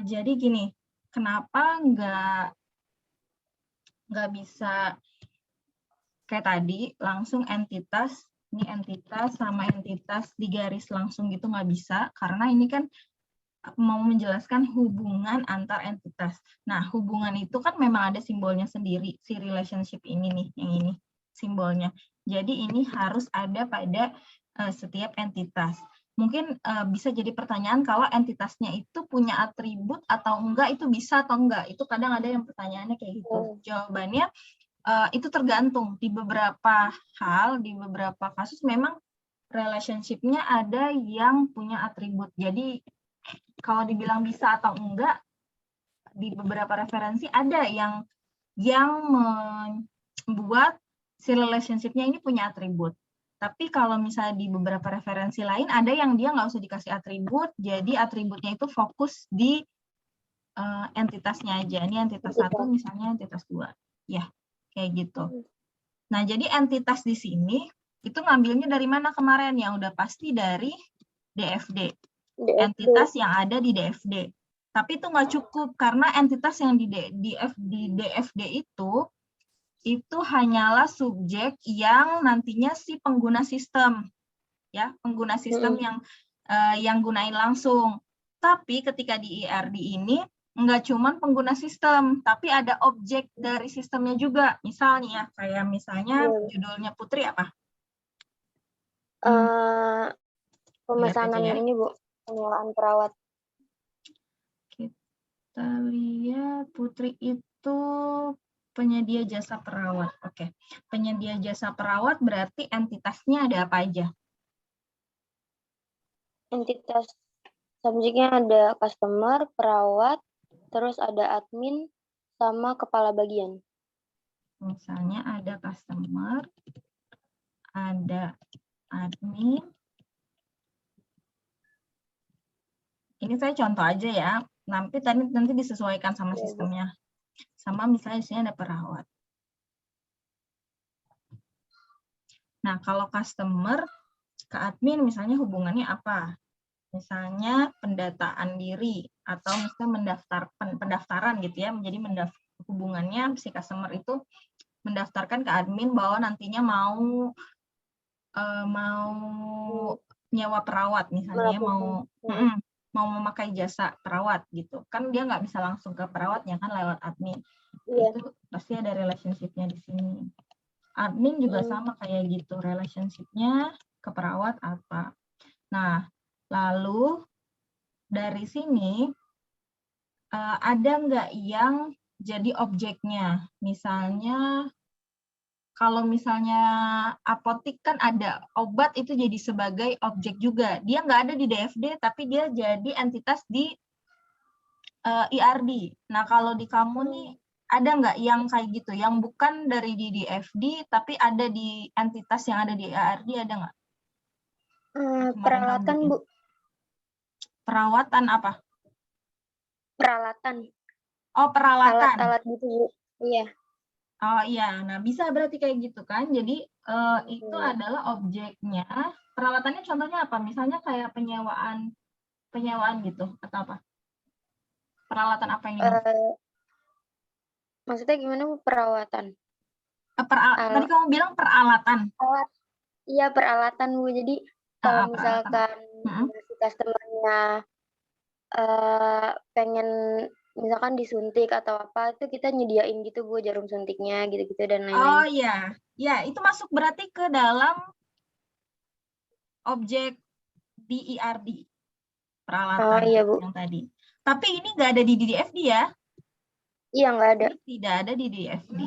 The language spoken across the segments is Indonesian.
Jadi gini, kenapa nggak bisa kayak tadi langsung entitas, ini entitas sama entitas digaris langsung gitu nggak bisa, karena ini kan mau menjelaskan hubungan antar entitas. Nah, hubungan itu kan memang ada simbolnya sendiri, si relationship ini nih, yang ini simbolnya. Jadi ini harus ada pada setiap entitas. Mungkin bisa jadi pertanyaan kalau entitasnya itu punya atribut atau enggak, itu bisa atau enggak. Itu kadang ada yang pertanyaannya kayak gitu. Jawabannya itu tergantung. Di beberapa hal, di beberapa kasus memang relationship-nya ada yang punya atribut. Jadi kalau dibilang bisa atau enggak, di beberapa referensi ada yang membuat si relationship-nya ini punya atribut. Tapi kalau misalnya di beberapa referensi lain, ada yang dia nggak usah dikasih atribut, jadi atributnya itu fokus di entitasnya aja. Ini entitas 1, misalnya entitas 2. Ya, kayak gitu. Nah, jadi entitas di sini, itu ngambilnya dari mana kemarin? Yang udah pasti dari DFD. Entitas yang ada di DFD. Tapi itu nggak cukup, karena entitas yang di DFD itu hanyalah subjek yang nantinya si pengguna sistem, ya, pengguna sistem yang gunain langsung. Tapi ketika di IRD ini nggak cuma pengguna sistem, tapi ada objek dari sistemnya juga. Misalnya, kayak misalnya judulnya Putri apa? Pemesanan ya. ini, Bu, penyewaan perawat. Kita lihat Putri itu penyedia jasa perawat. Oke. Penyedia jasa perawat berarti entitasnya ada apa aja? Entitas subjeknya ada customer, perawat, terus ada admin, sama kepala bagian. Misalnya ada customer, ada admin. Ini saya contoh aja ya. Nanti disesuaikan sama sistemnya. Sama misalnya di sini ada perawat. Nah, kalau customer ke admin misalnya hubungannya apa? Misalnya pendataan diri atau misalnya pendaftaran gitu ya, menjadi hubungannya si customer itu mendaftarkan ke admin bahwa nantinya mau nyewa perawat misalnya, mau memakai jasa perawat gitu. Kan dia nggak bisa langsung ke perawatnya kan lewat admin. Itu pasti ada relationship-nya di sini. Admin juga sama kayak gitu, relationship-nya ke perawat apa. Nah, lalu dari sini ada nggak yang jadi objeknya? Misalnya, kalau misalnya apotik kan ada, obat itu jadi sebagai objek juga. Dia nggak ada di DFD, tapi dia jadi entitas di IRD. Nah, kalau di kamu nih, ada nggak yang kayak gitu? Yang bukan dari di DFD, tapi ada di entitas yang ada di IRD, ada nggak? Peralatan, Bu. Perawatan apa? Peralatan. Oh, peralatan. Alat-alat gitu, Bu. Iya. Oh iya, nah bisa berarti kayak gitu kan. Jadi itu adalah objeknya. Peralatannya contohnya apa? Misalnya kayak penyewaan gitu atau apa? Peralatan apa yang ini? Maksudnya gimana, Bu, perawatan? Tadi kamu bilang peralatan. Iya, peralatan, Bu. Jadi kalau misalkan si customer-nya pengen misalkan disuntik atau apa, itu kita nyediain gitu, Bu, jarum suntiknya gitu-gitu dan lain-lain. Oh iya, ya itu masuk berarti ke dalam objek di IRD, peralatan iya, Bu. yang tadi. Tapi ini nggak ada di DFD ya? Iya, nggak ada. Ini tidak ada di DFD.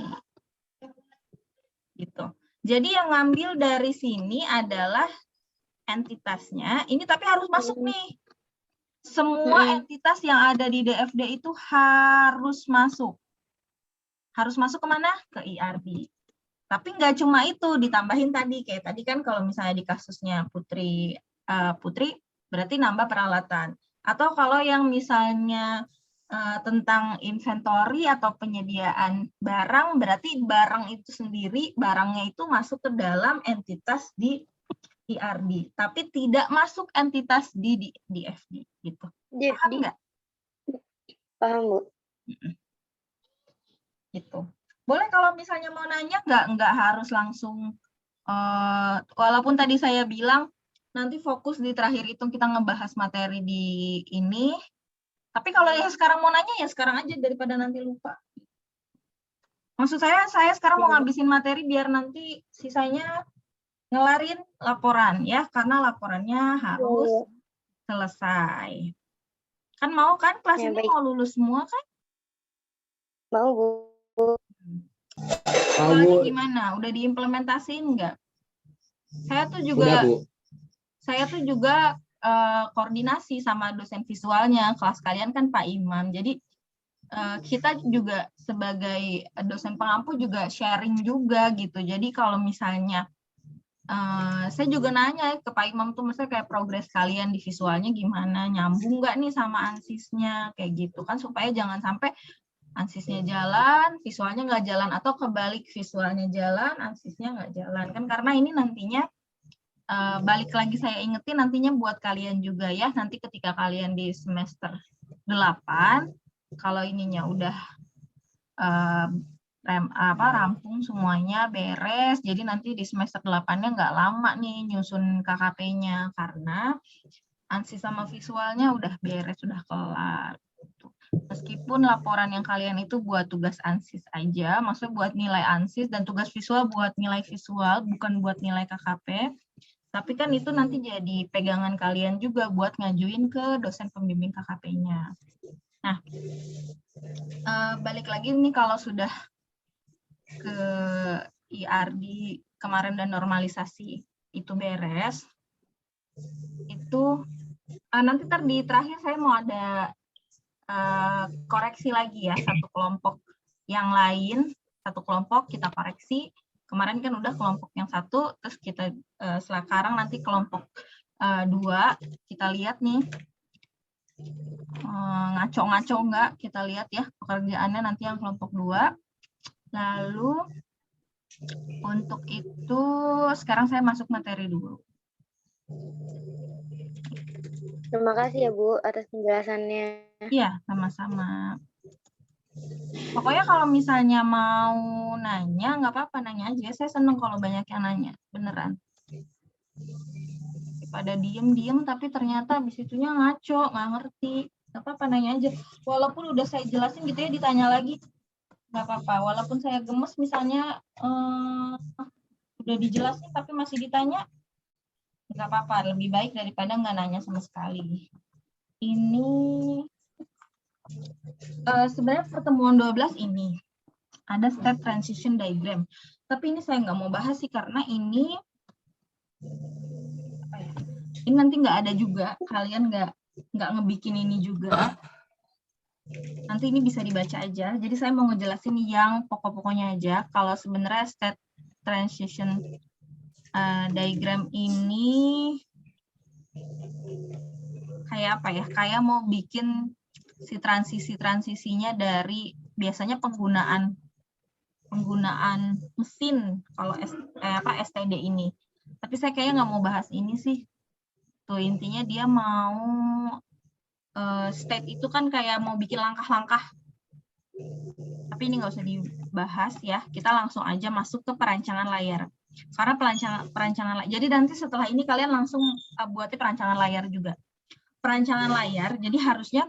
Gitu. Jadi yang ngambil dari sini adalah entitasnya. Ini tapi harus masuk nih. Semua entitas yang ada di DFD itu harus masuk. Harus masuk kemana? Ke IRD. Tapi nggak cuma itu, ditambahin tadi. Kayak tadi kan kalau misalnya di kasusnya Putri, berarti nambah peralatan. Atau kalau yang misalnya tentang inventory atau penyediaan barang, berarti barang itu sendiri, barangnya itu masuk ke dalam entitas di IRD, tapi tidak masuk entitas di DFD gitu. Paham nggak? Paham, Bu. Gitu. Boleh kalau misalnya mau nanya, nggak harus langsung, walaupun tadi saya bilang nanti fokus di terakhir itu kita ngebahas materi di ini, tapi kalau yang sekarang mau nanya ya sekarang aja daripada nanti lupa. Maksud saya sekarang mau ngabisin materi biar nanti sisanya ngelarin laporan ya, karena laporannya harus selesai. Kan mau kan kelas Ya, ini baik. mau lulus semua kan? Mau, Bu. Soalnya gimana? Udah diimplementasiin nggak? Saya tuh juga koordinasi sama dosen visualnya. Kelas kalian kan Pak Imam. Jadi kita juga sebagai dosen pengampu juga sharing juga gitu. Jadi kalau misalnya saya juga nanya ke Pak Imam tuh, misalnya kayak progres kalian di visualnya gimana, nyambung nggak nih sama ansisnya, kayak gitu kan, supaya jangan sampai ansisnya jalan, visualnya nggak jalan, atau kebalik, visualnya jalan, ansisnya nggak jalan kan, karena ini nantinya balik lagi saya ingetin nantinya buat kalian juga ya, nanti ketika kalian di semester 8, kalau ininya udah rampung semuanya, beres, jadi nanti di semester 8-nya nggak lama nih nyusun KKP-nya, karena ansis sama visualnya udah beres, udah kelar. Meskipun laporan yang kalian itu buat tugas ansis aja, maksudnya buat nilai ansis, dan tugas visual buat nilai visual, bukan buat nilai KKP, tapi kan itu nanti jadi pegangan kalian juga buat ngajuin ke dosen pembimbing KKP-nya. Nah, balik lagi nih kalau sudah ke IRD kemarin dan normalisasi itu beres, itu nanti di terakhir saya mau ada koreksi lagi ya, satu kelompok yang lain, satu kelompok kita koreksi. Kemarin kan udah kelompok yang satu, terus kita sekarang nanti kelompok 2, kita lihat nih ngaco-ngaco enggak, kita lihat ya pekerjaannya nanti yang kelompok 2. Lalu untuk itu sekarang saya masuk materi dulu. Terima kasih ya, Bu, atas penjelasannya. Iya, sama-sama. Pokoknya kalau misalnya mau nanya, nggak apa-apa, nanya aja. Saya seneng kalau banyak yang nanya, beneran. Pada diem-diem, tapi ternyata abis itunya ngaco, nggak ngerti. Nggak apa-apa, nanya aja. Walaupun udah saya jelasin gitu ya, ditanya lagi. Nggak apa-apa, walaupun saya gemes misalnya, udah dijelasin tapi masih ditanya, nggak apa-apa, lebih baik daripada nggak nanya sama sekali. Ini sebenarnya pertemuan 12 ini ada step transition diagram, tapi ini saya nggak mau bahas sih karena ini nanti nggak ada juga, kalian nggak ngebikin ini juga, nanti ini bisa dibaca aja. Jadi saya mau ngejelasin yang pokok-pokoknya aja. Kalau sebenarnya step transition diagram ini kayak apa ya? Kayak mau bikin si transisinya dari biasanya penggunaan mesin kalau STD ini. Tapi saya kayaknya nggak mau bahas ini sih. Tuh intinya dia mau state itu kan kayak mau bikin langkah-langkah. Tapi ini nggak usah dibahas ya. Kita langsung aja masuk ke perancangan layar. Karena perancangan layar. Jadi nanti setelah ini kalian langsung buatnya perancangan layar juga. Perancangan layar, jadi harusnya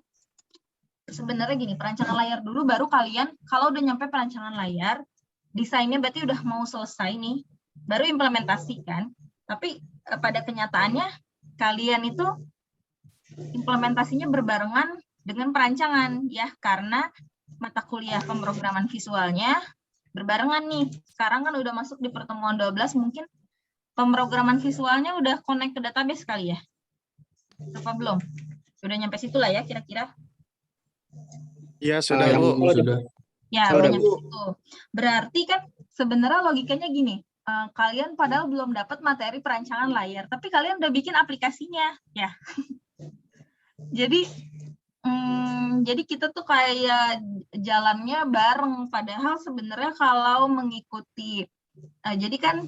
sebenarnya gini, perancangan layar dulu baru kalian, kalau udah nyampe perancangan layar, desainnya berarti udah mau selesai nih, baru implementasi kan. Tapi pada kenyataannya kalian itu implementasinya berbarengan dengan perancangan ya, karena mata kuliah pemrograman visualnya berbarengan nih. Sekarang kan udah masuk di pertemuan 12, mungkin pemrograman visualnya udah connect ke database kali ya? Apa belum? Sudah nyampe situ lah ya kira-kira? Iya, sudah, Bu. Sudah. Ya, Sudah, udah nyampe situ. Berarti kan sebenarnya logikanya gini, kalian padahal belum dapat materi perancangan layar, tapi kalian udah bikin aplikasinya, ya. Jadi kita tuh kayak jalannya bareng, padahal sebenarnya kalau mengikuti, jadi kan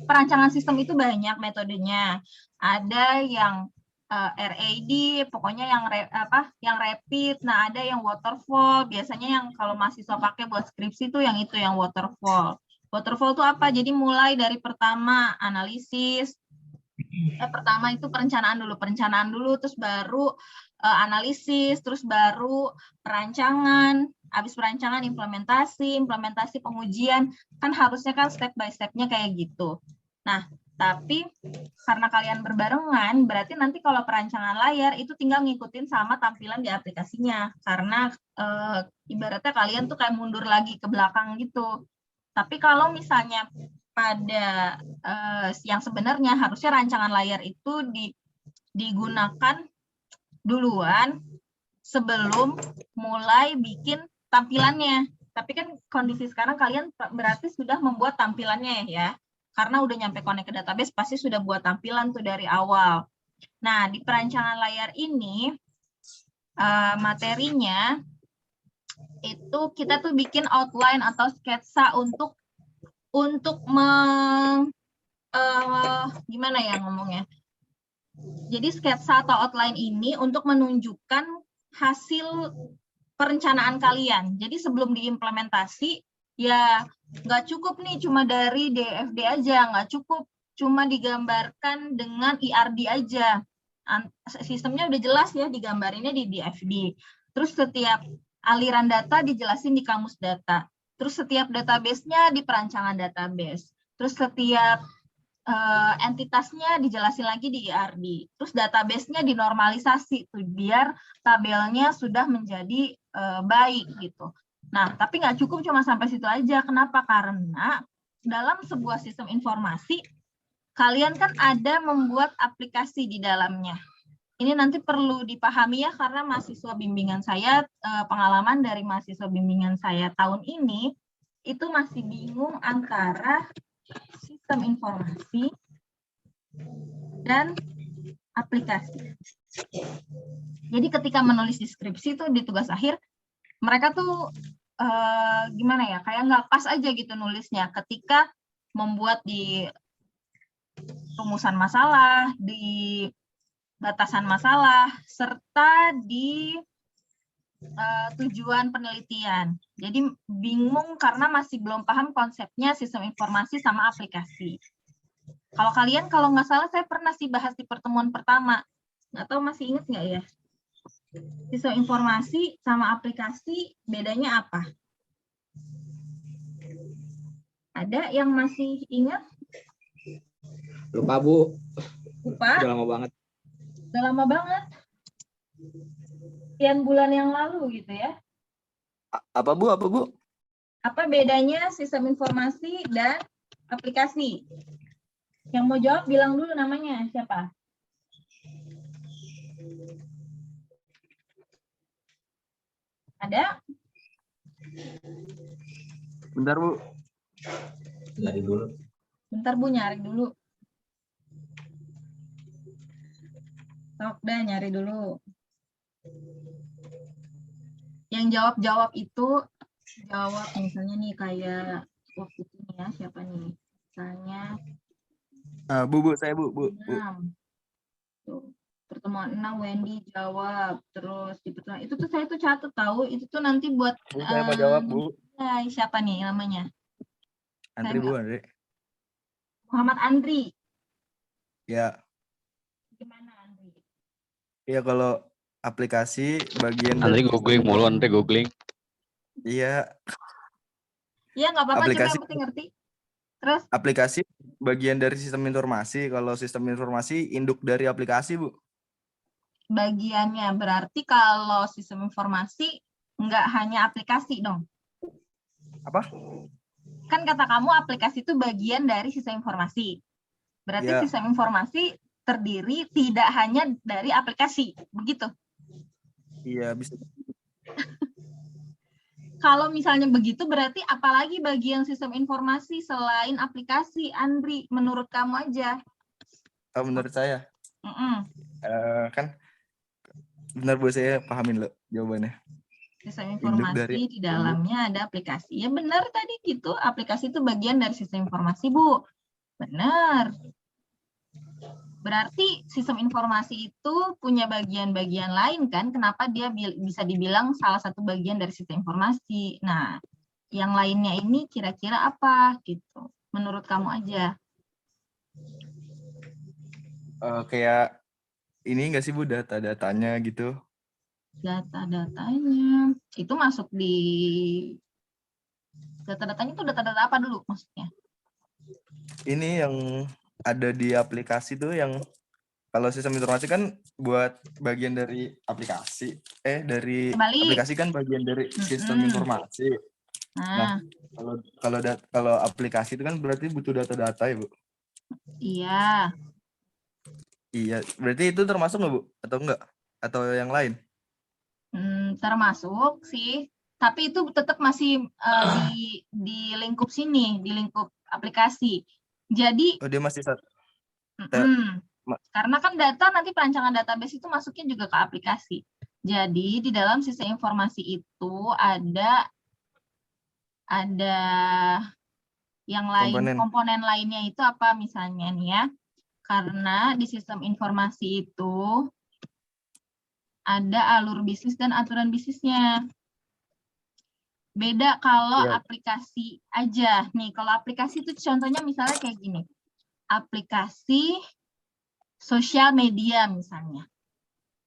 perancangan sistem itu banyak metodenya. Ada yang RAD, pokoknya yang rapid. Nah, ada yang waterfall. Biasanya yang kalau mahasiswa pakai buat skripsi itu yang waterfall. Waterfall itu apa? Jadi mulai dari pertama analisis. Pertama itu perencanaan dulu, terus baru analisis, terus baru perancangan, habis perancangan implementasi pengujian. Kan harusnya kan step by step-nya kayak gitu. Nah, tapi karena kalian berbarengan, berarti nanti kalau perancangan layar itu tinggal ngikutin sama tampilan di aplikasinya. Karena ibaratnya kalian tuh kayak mundur lagi ke belakang gitu. Tapi kalau misalnya pada yang sebenarnya harusnya rancangan layar itu digunakan duluan sebelum mulai bikin tampilannya. Tapi kan kondisi sekarang kalian berarti sudah membuat tampilannya ya. Karena udah nyampe connect ke database, pasti sudah buat tampilan tuh dari awal. Nah, di perancangan layar ini, materinya, itu kita tuh bikin outline atau sketsa untuk gimana ya ngomongnya. Jadi sketsa atau outline ini untuk menunjukkan hasil perencanaan kalian. Jadi sebelum diimplementasi, ya nggak cukup nih cuma dari DFD aja, nggak cukup cuma digambarkan dengan IRD aja. Sistemnya udah jelas ya, digambarinnya di DFD. Terus setiap aliran data dijelasin di kamus data. Terus setiap database-nya di perancangan database. Terus setiap entitasnya dijelasin lagi di IRD. Terus database-nya dinormalisasi tuh biar tabelnya sudah menjadi baik gitu. Nah, tapi nggak cukup cuma sampai situ aja. Kenapa? Karena dalam sebuah sistem informasi, kalian kan ada membuat aplikasi di dalamnya. Ini nanti perlu dipahami ya, karena mahasiswa bimbingan saya, pengalaman dari mahasiswa bimbingan saya tahun ini, itu masih bingung antara sistem informasi dan aplikasi. Jadi ketika menulis deskripsi itu di tugas akhir, mereka tuh gimana ya, kayak nggak pas aja gitu nulisnya ketika membuat di rumusan masalah, di batasan masalah, serta di tujuan penelitian. Jadi bingung karena masih belum paham konsepnya sistem informasi sama aplikasi. Kalau kalian, kalau nggak salah saya pernah sih bahas di pertemuan pertama. Nggak tahu masih ingat nggak ya? Sistem informasi sama aplikasi bedanya apa? Ada yang masih ingat? Lupa, Bu. Lupa? Udah lama banget. Udah lama banget. Sekian bulan yang lalu gitu ya. Apa, Bu? Apa bedanya sistem informasi dan aplikasi? Yang mau jawab bilang dulu namanya siapa? Ada? Bentar, Bu. Bentar Bu, nyari dulu. Sok dah, nyari dulu. Yang jawab-jawab itu, jawab misalnya nih kayak waktu ini ya, siapa nih? Misalnya Bu, saya, Bu. 6. Tuh. Pertemuan 6 Wendy jawab. Terus di pertemuan itu tuh saya tuh catat tahu, itu tuh nanti buat Bu, saya mau jawab, Bu. Siapa nih namanya? Andri, Bu, Andri. Muhammad Andri. Ya. Gimana Andri? Iya, kalau aplikasi bagian Andri googling mulu, Andri googling. Iya, Iya, nggak apa-apa, cuma aplikasi yang penting ngerti. Terus? aplikasi bagian dari sistem informasi. Kalau sistem informasi induk dari aplikasi, Bu. Bagiannya, berarti kalau sistem informasi nggak hanya aplikasi dong. Apa? Kan kata kamu aplikasi itu bagian dari sistem informasi. Berarti Ya. sistem informasi terdiri tidak hanya dari aplikasi, begitu? Iya, bisa. Kalau misalnya begitu, berarti apalagi bagian sistem informasi selain aplikasi, Andri, menurut kamu aja? Menurut saya, Mm-mm. kan benar, Bu, saya pahamin loh jawabannya. Sistem Induk informasi dari- di dalamnya ada aplikasi. Ya benar tadi gitu, aplikasi itu bagian dari sistem informasi, Bu. Benar. Berarti sistem informasi itu punya bagian-bagian lain kan? Kenapa dia bisa dibilang salah satu bagian dari sistem informasi? Nah, yang lainnya ini kira-kira apa gitu? Menurut kamu aja. Kayak ini nggak sih Bu, data-datanya gitu? Data-datanya itu masuk di data-datanya itu data-data apa dulu maksudnya? Ini yang ada di aplikasi tuh, yang kalau sistem informasi kan buat bagian dari aplikasi. Dari Kembali. aplikasi kan bagian dari sistem informasi. Nah, Nah, kalau aplikasi itu kan berarti butuh data-data ya, Bu? iya. Iya, berarti itu termasuk nggak, Bu? Atau enggak? Atau yang lain? Termasuk sih, tapi itu tetap masih di lingkup sini, di lingkup aplikasi. Jadi, Oh, dia masih satu. karena kan data nanti perancangan database itu masuknya juga ke aplikasi. Jadi di dalam sistem informasi itu ada yang lain, komponen lainnya itu apa misalnya nih ya? Karena di sistem informasi itu ada alur bisnis dan aturan bisnisnya. Beda kalau aplikasi aja. Nih, kalau aplikasi itu contohnya misalnya kayak gini. Aplikasi sosial media misalnya.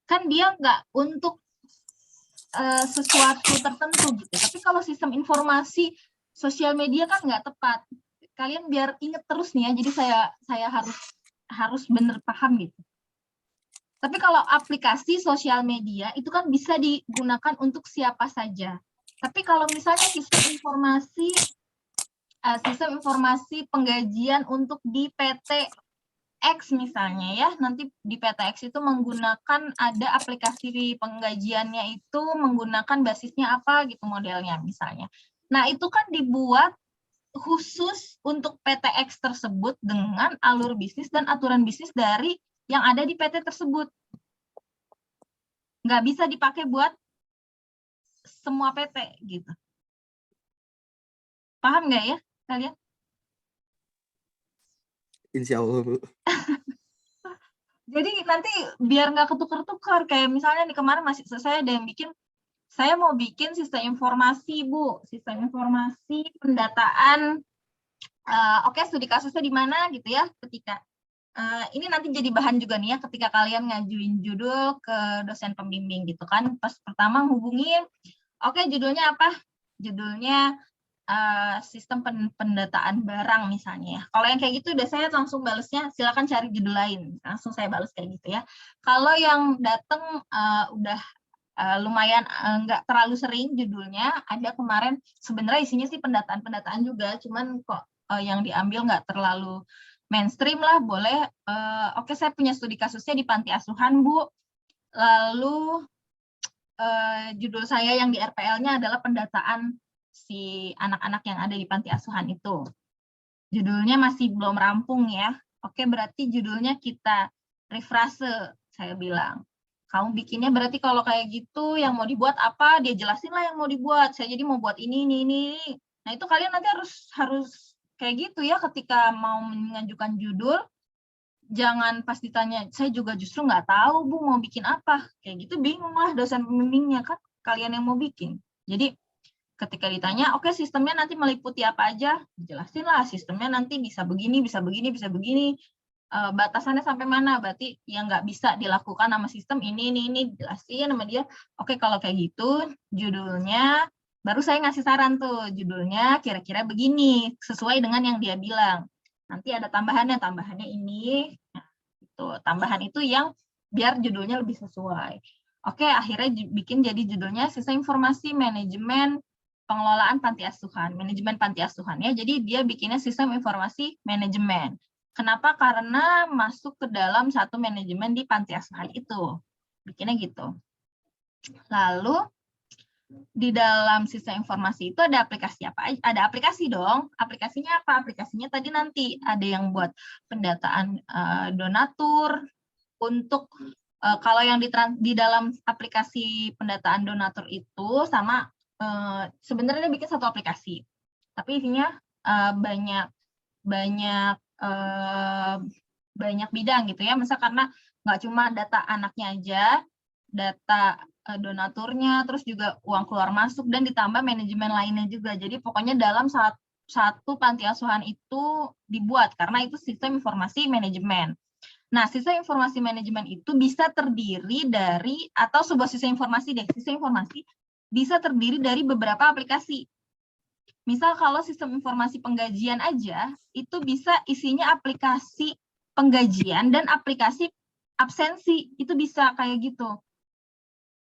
Kan dia nggak untuk sesuatu tertentu gitu. Tapi kalau sistem informasi sosial media kan nggak tepat. Kalian biar inget terus nih ya. Jadi saya harus bener paham gitu. Tapi kalau aplikasi sosial media itu kan bisa digunakan untuk siapa saja. Tapi kalau misalnya sistem informasi penggajian untuk di PT X misalnya ya, nanti di PT X itu menggunakan ada aplikasi penggajiannya itu menggunakan basisnya apa gitu modelnya misalnya. Nah itu kan dibuat khusus untuk PT X tersebut dengan alur bisnis dan aturan bisnis dari yang ada di PT tersebut. Nggak bisa dipakai buat semua PT gitu. Paham nggak ya kalian? Insya Allah, Bu. Jadi nanti biar nggak ketukar-tukar, kayak misalnya nih kemarin masih saya ada yang bikin, saya mau bikin sistem informasi Bu, sistem informasi pendataan, oke, studi kasusnya di mana gitu ya, ketika ini nanti jadi bahan juga nih ya, ketika kalian ngajuin judul ke dosen pembimbing gitu kan, pas pertama hubungin, oke judulnya apa? Judulnya sistem pendataan barang misalnya ya. Kalau yang kayak gitu udah saya langsung balesnya silakan cari judul lain. Langsung saya bales kayak gitu ya. Kalau yang datang udah lumayan nggak terlalu sering judulnya, ada kemarin sebenarnya isinya sih pendataan juga, cuman kok yang diambil nggak terlalu mainstream lah, boleh. Oke, saya punya studi kasusnya di panti asuhan, Bu. Lalu judul saya yang di RPL-nya adalah pendataan si anak-anak yang ada di panti asuhan itu. Judulnya masih belum rampung ya. Oke, berarti judulnya kita refrase, saya bilang. Kamu bikinnya berarti kalau kayak gitu yang mau dibuat apa, dia jelasin lah yang mau dibuat. Saya jadi mau buat ini. Nah, itu kalian nanti harus kayak gitu ya ketika mau mengajukan judul. Jangan pas ditanya, saya juga justru nggak tahu Bu mau bikin apa. Kayak gitu bingung lah dosen pembimbingnya, kan kalian yang mau bikin. Jadi ketika ditanya, oke sistemnya nanti meliputi apa aja, jelasin lah sistemnya nanti bisa begini, batasannya sampai mana, berarti yang nggak bisa dilakukan sama sistem ini, jelasin sama dia. Oke, kalau kayak gitu, judulnya, baru saya ngasih saran tuh, judulnya kira-kira begini, sesuai dengan yang dia bilang. Nanti ada tambahannya ini, nah, itu tambahan itu yang biar judulnya lebih sesuai. Oke, akhirnya bikin jadi judulnya sistem informasi manajemen pengelolaan panti asuhan, manajemen panti asuhan ya. Jadi dia bikinnya sistem informasi manajemen. Kenapa? Karena masuk ke dalam satu manajemen di panti asuhan itu. Bikinnya gitu. Lalu di dalam sistem informasi itu ada aplikasi apa? Ada aplikasi dong. Aplikasinya apa? Aplikasinya tadi nanti ada yang buat pendataan donatur untuk kalau yang di dalam aplikasi pendataan donatur itu sama sebenarnya bikin satu aplikasi, tapi isinya banyak banyak bidang gitu ya. Misal karena nggak cuma data anaknya aja, data donaturnya, terus juga uang keluar masuk, dan ditambah manajemen lainnya juga. Jadi pokoknya dalam satu panti asuhan itu dibuat, karena itu sistem informasi manajemen. Nah, sistem informasi manajemen itu bisa terdiri dari, atau sebuah sistem informasi bisa terdiri dari beberapa aplikasi. Misal kalau sistem informasi penggajian aja, itu bisa isinya aplikasi penggajian dan aplikasi absensi, itu bisa kayak gitu.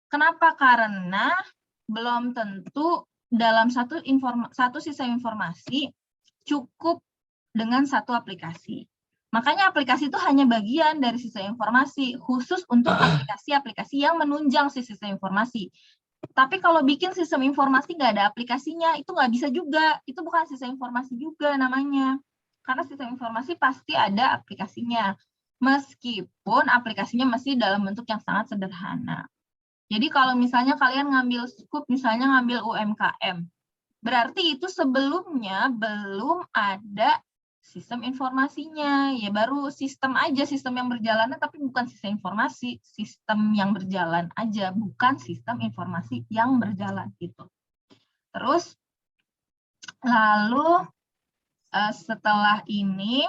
Kenapa? Karena belum tentu dalam satu sistem informasi cukup dengan satu aplikasi. Makanya aplikasi itu hanya bagian dari sistem informasi, khusus untuk aplikasi-aplikasi yang menunjang sistem informasi. Tapi kalau bikin sistem informasi nggak ada aplikasinya, itu nggak bisa juga. Itu bukan sistem informasi juga namanya. Karena sistem informasi pasti ada aplikasinya. Meskipun aplikasinya masih dalam bentuk yang sangat sederhana. Jadi kalau misalnya kalian ngambil skup, misalnya ngambil UMKM, berarti itu sebelumnya belum ada sistem informasinya, ya baru sistem aja, sistem yang berjalan, tapi bukan sistem informasi, sistem yang berjalan aja, bukan sistem informasi yang berjalan gitu. Terus lalu setelah ini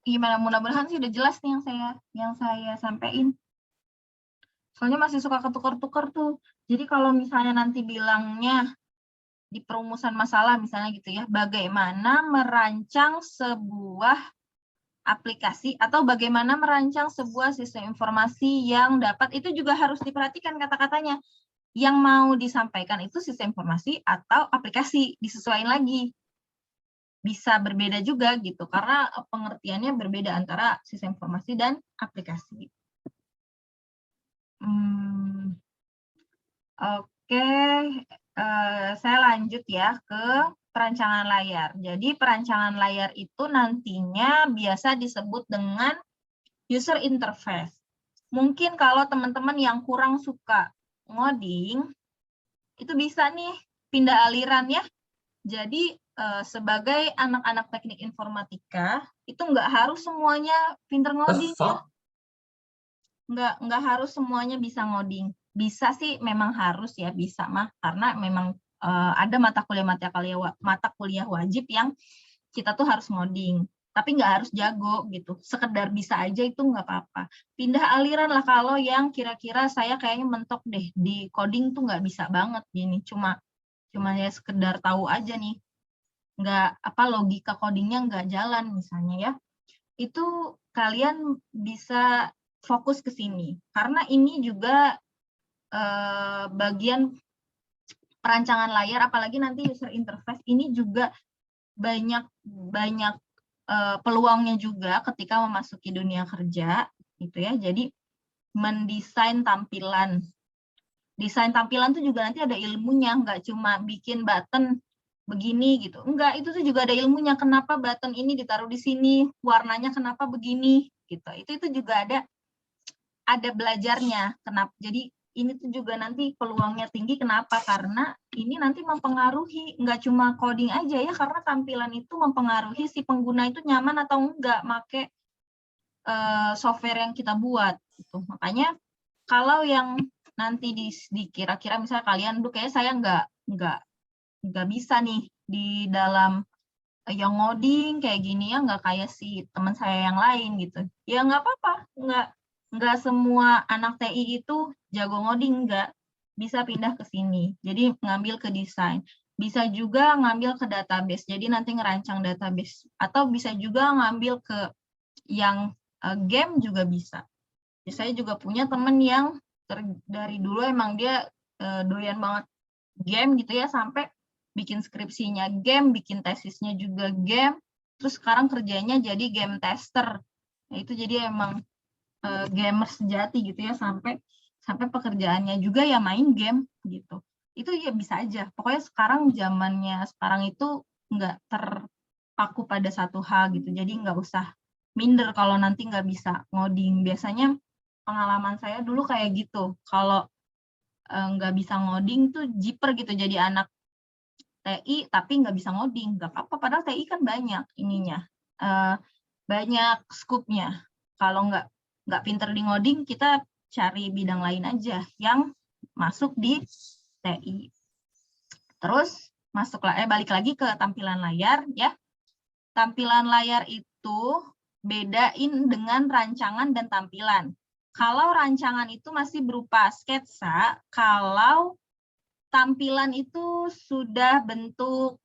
gimana, mudah-mudahan sih udah jelas nih yang saya sampaikan. Soalnya masih suka ketukar-tukar tuh. Jadi kalau misalnya nanti bilangnya di perumusan masalah misalnya gitu ya, bagaimana merancang sebuah aplikasi atau bagaimana merancang sebuah sistem informasi yang dapat, itu juga harus diperhatikan kata-katanya. Yang mau disampaikan itu sistem informasi atau aplikasi, disesuaikan lagi. Bisa berbeda juga gitu, karena pengertiannya berbeda antara sistem informasi dan aplikasi. Oke. Saya lanjut ya ke perancangan layar. Jadi perancangan layar itu nantinya biasa disebut dengan user interface. Mungkin kalau teman-teman yang kurang suka ngoding, itu bisa nih pindah aliran ya. Jadi sebagai anak-anak teknik informatika, itu nggak harus semuanya pinter ngoding ya. Nggak harus semuanya bisa ngoding. Bisa sih, memang harus ya, bisa mah, karena memang ada mata kuliah wajib yang kita tuh harus ngoding, tapi nggak harus jago gitu, sekedar bisa aja itu nggak apa-apa. Pindah aliran lah kalau yang kira-kira saya kayaknya mentok deh di coding tuh nggak bisa banget gini, cuma ya sekedar tahu aja nih, nggak logika codingnya nggak jalan misalnya ya, itu kalian bisa fokus ke sini, karena ini juga bagian perancangan layar, apalagi nanti user interface ini juga banyak peluangnya juga ketika memasuki dunia kerja gitu ya. Jadi mendesain tampilan, desain tampilan tuh juga nanti ada ilmunya, nggak cuma bikin button begini gitu, enggak, itu tuh juga ada ilmunya, kenapa button ini ditaruh di sini, warnanya kenapa begini gitu, itu juga ada belajarnya. Kenapa? Jadi ini tuh juga nanti peluangnya tinggi. Kenapa? Karena ini nanti mempengaruhi, nggak cuma coding aja ya, karena tampilan itu mempengaruhi si pengguna itu nyaman atau enggak make software yang kita buat. Gitu. Makanya kalau yang nanti dikira-kira misalnya kalian, kayaknya saya nggak bisa nih di dalam yang ngoding kayak gini ya, nggak kayak si teman saya yang lain gitu. Ya nggak apa-apa, nggak semua anak TI itu jago ngoding, nggak, bisa pindah ke sini. Jadi ngambil ke desain. Bisa juga ngambil ke database, jadi nanti ngerancang database. Atau bisa juga ngambil ke yang game juga bisa. Jadi saya juga punya temen yang dari dulu emang dia doyan banget game gitu ya, sampai bikin skripsinya game, bikin tesisnya juga game, terus sekarang kerjanya jadi game tester. Nah, itu jadi emang gamer sejati gitu ya, sampai pekerjaannya juga ya main game gitu. Itu ya bisa aja. Pokoknya zamannya sekarang itu nggak terpaku pada satu hal gitu. Jadi nggak usah minder kalau nanti nggak bisa ngoding. Biasanya pengalaman saya dulu kayak gitu. Kalau nggak bisa ngoding tuh jiper gitu, jadi anak TI tapi nggak bisa ngoding. Nggak apa-apa, padahal TI kan banyak ininya. banyak skupnya. Kalau nggak pinter di ngoding, kita cari bidang lain aja yang masuk di TI. Terus balik lagi ke tampilan layar ya. Tampilan layar itu bedain dengan rancangan dan tampilan. Kalau rancangan itu masih berupa sketsa, kalau tampilan itu sudah bentuk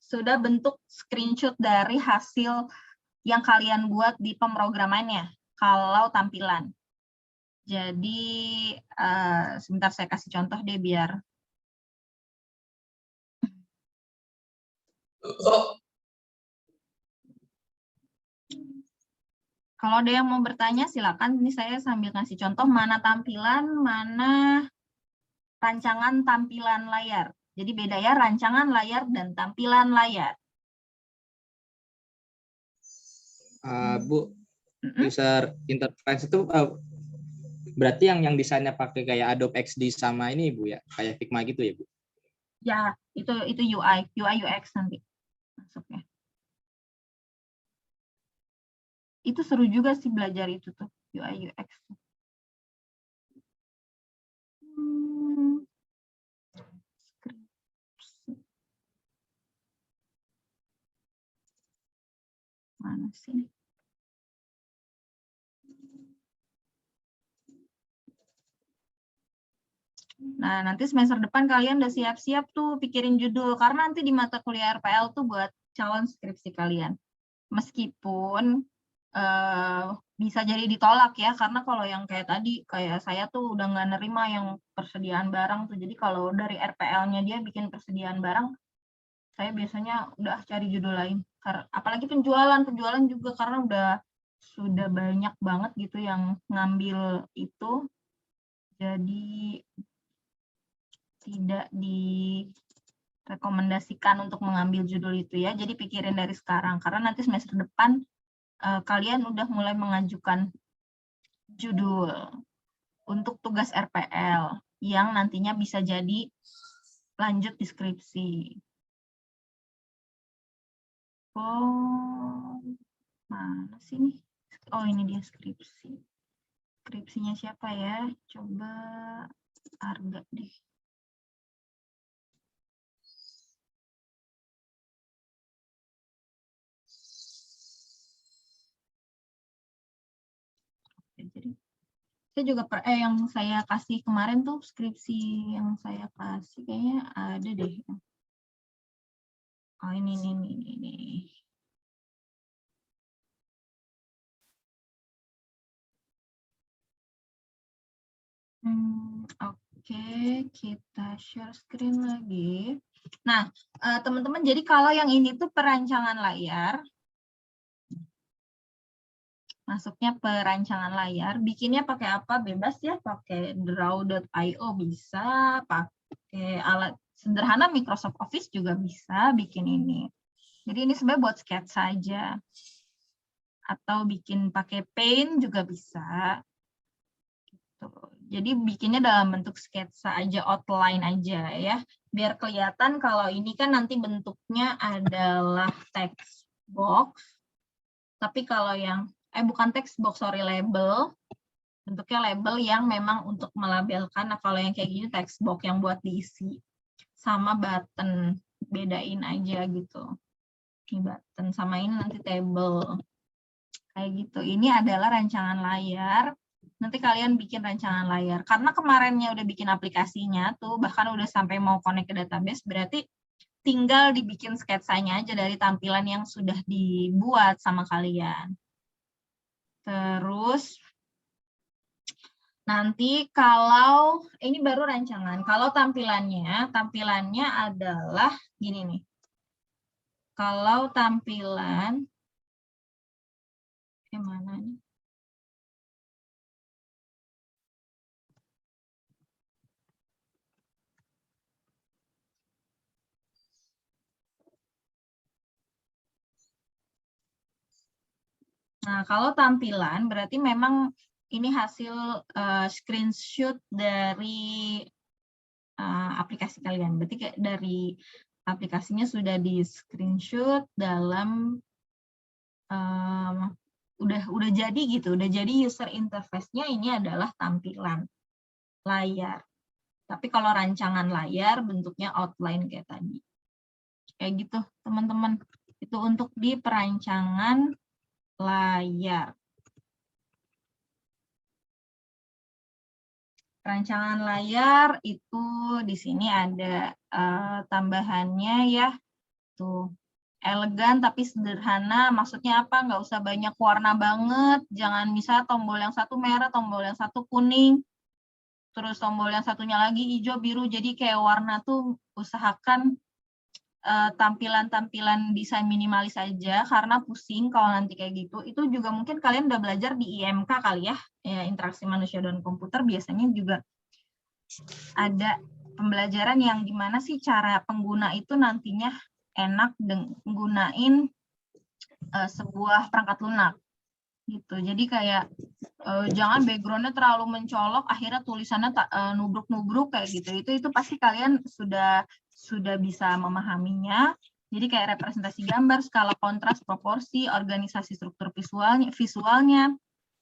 sudah bentuk screenshot dari hasil yang kalian buat di pemrogramannya. Kalau tampilan. Jadi sebentar saya kasih contoh deh biar. Kalau ada yang mau bertanya silakan. Ini saya sambil ngasih contoh mana tampilan, mana rancangan tampilan layar. Jadi beda ya rancangan layar dan tampilan layar. Bu, user interface itu berarti yang desainnya pakai kayak Adobe XD sama ini Bu ya, kayak Figma gitu ya Bu? Ya, itu UI UX nanti masuknya. Itu seru juga sih belajar itu tuh, UI UX. Mana sih? Nah, nanti semester depan kalian udah siap-siap tuh pikirin judul, karena nanti di mata kuliah RPL tuh buat calon skripsi kalian. Meskipun bisa jadi ditolak ya, karena kalau yang kayak tadi, kayak saya tuh udah nggak nerima yang persediaan barang tuh. Jadi kalau dari RPL-nya dia bikin persediaan barang, saya biasanya udah cari judul lain. Apalagi penjualan juga karena sudah banyak banget gitu yang ngambil itu. Jadi tidak direkomendasikan untuk mengambil judul itu ya. Jadi pikirin dari sekarang karena nanti semester depan kalian udah mulai mengajukan judul untuk tugas RPL yang nantinya bisa jadi lanjut di skripsi. Oh, mana sih nih? Oh, ini dia skripsi. Skripsinya siapa ya? Coba Arga deh. Jadi saya juga yang saya kasih kemarin tuh skripsi yang saya kasih kayaknya ada deh. Oh ini. Oke, kita share screen lagi. Nah, teman-teman, jadi kalau yang ini tuh perancangan layar. Masuknya perancangan layar, bikinnya pakai apa? Bebas ya, pakai draw.io bisa, pakai alat sederhana Microsoft Office juga bisa bikin ini. Jadi ini sebenarnya buat sketsa saja. Atau bikin pakai Paint juga bisa. Gitu. Jadi bikinnya dalam bentuk sketsa aja, outline aja ya. Biar kelihatan kalau ini kan nanti bentuknya adalah text box. Tapi kalau yang bukan text box, sorry, label. Bentuknya label yang memang untuk melabelkan. Nah, kalau yang kayak gini text box yang buat diisi. Sama button, bedain aja gitu. Ini button, sama ini nanti table. Kayak gitu. Ini adalah rancangan layar. Nanti kalian bikin rancangan layar. Karena kemarinnya udah bikin aplikasinya tuh, bahkan udah sampai mau connect ke database, berarti tinggal dibikin sketsanya aja dari tampilan yang sudah dibuat sama kalian. Terus nanti kalau ini baru rancangan, kalau tampilannya adalah gini nih. Kalau tampilan mana nih? Nah, kalau tampilan berarti memang ini hasil screenshot dari aplikasi kalian. Berarti kayak dari aplikasinya sudah di screenshot dalam udah jadi gitu, udah jadi user interface-nya ini adalah tampilan layar. Tapi kalau rancangan layar bentuknya outline kayak tadi. Kayak gitu, teman-teman. Itu untuk di perancangan layar. Rancangan layar itu di sini ada tambahannya ya. Tuh. Elegan tapi sederhana, maksudnya apa? Nggak usah banyak warna banget, jangan misalnya tombol yang satu merah, tombol yang satu kuning, terus tombol yang satunya lagi hijau, biru, jadi kayak warna tuh usahakan tampilan-tampilan desain minimalis aja, karena pusing kalau nanti kayak gitu. Itu juga mungkin kalian udah belajar di IMK kali ya, interaksi manusia dan komputer, biasanya juga ada pembelajaran yang gimana sih cara pengguna itu nantinya enak menggunain sebuah perangkat lunak gitu. Jadi kayak jangan backgroundnya terlalu mencolok, akhirnya tulisannya nubruk-nubruk kayak gitu. Itu pasti kalian sudah bisa memahaminya. Jadi kayak representasi gambar, skala kontras, proporsi, organisasi struktur visualnya,